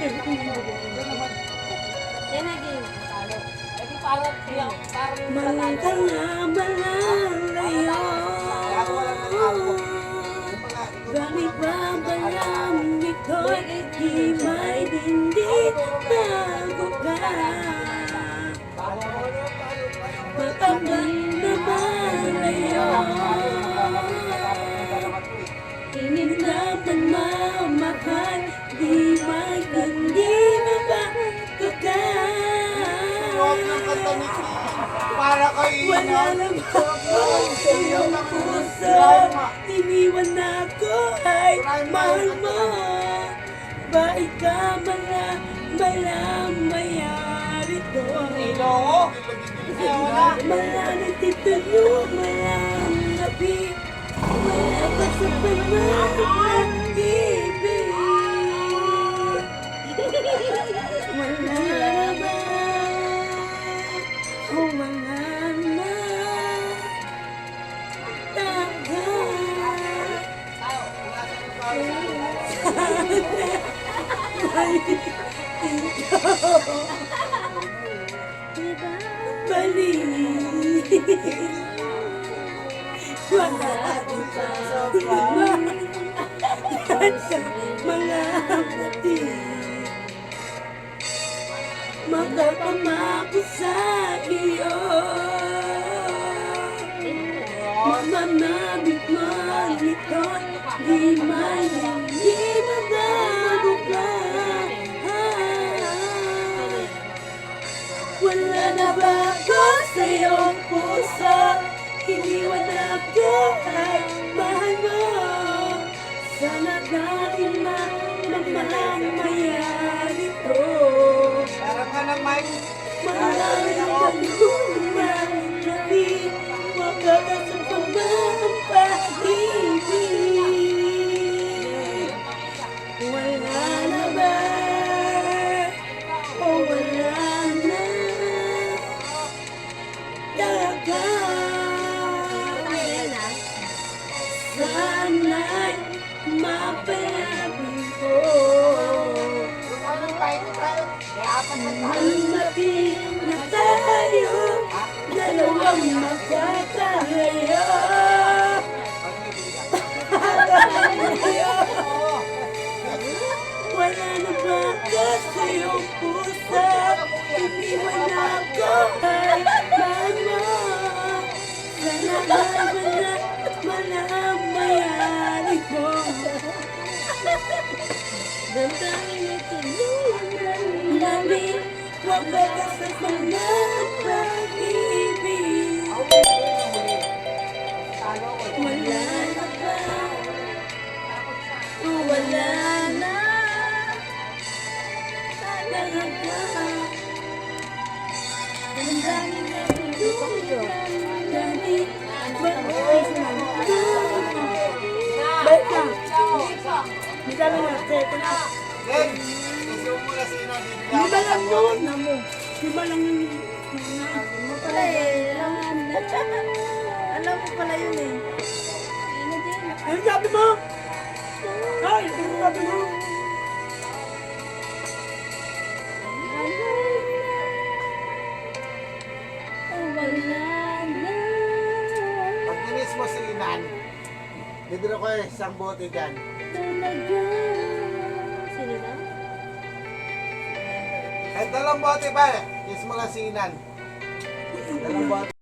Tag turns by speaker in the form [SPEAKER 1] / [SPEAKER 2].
[SPEAKER 1] Yan naging talo. Edi parang siya, parang
[SPEAKER 2] Malalayo. Bakit ba balam nito'y di may hindi bago ka? Matambang na malayo. Inindaman mamahal, di may hindi mabago ka.
[SPEAKER 3] Para kay
[SPEAKER 2] Wala naman ako sa iyong puso. Iniwan ako ay mahal mo. Bakit ka malamaya rito? Wala nagtituloy, walang gabi. Wala pa sa pag-ibig. Wala na. Oh, wala na. Balik. Wala pa mga kapatid. Magpapamako sa iyo. Mamanabik mo nito, di man hindi mabago ka. Wala na ba ako sa iyong puso? Iniwan ako ay mahal mo. Sana dahil mamamaya nito.
[SPEAKER 3] Parang ka ng mic.
[SPEAKER 2] Marami kang lumalabi. Magkakasapang ang pag-ibig. Wala na ba? O wala na? Talaga. Sana'y mapalabing ko. Malaki na tayo, dalawang magkakalayo. Wala na ba ako sa iyong puso? Iniwan ako ay mahal mo. Sana malamaya ko. Dandamin ito lulang lamig. Huwag magkasapang ng pag-ibig. Wala na ba? Wala na. Talaga. Dandamin ito lulang lamig. Balik ka. Di kami na.
[SPEAKER 3] Len, isumo mo na sino dito.
[SPEAKER 2] Di ba lang yun? Di ba lang yun?
[SPEAKER 1] pala eh. Alam mo pala yun eh.
[SPEAKER 2] Ano sabi mo? Ay, ano sabi mo?
[SPEAKER 3] Pag ginis mo si Inan, bibiro ko isang bote dyan.
[SPEAKER 1] Sino na?
[SPEAKER 3] Kahit dalawang bote ba? Kiss mo lang si Inan. Dalawang bote.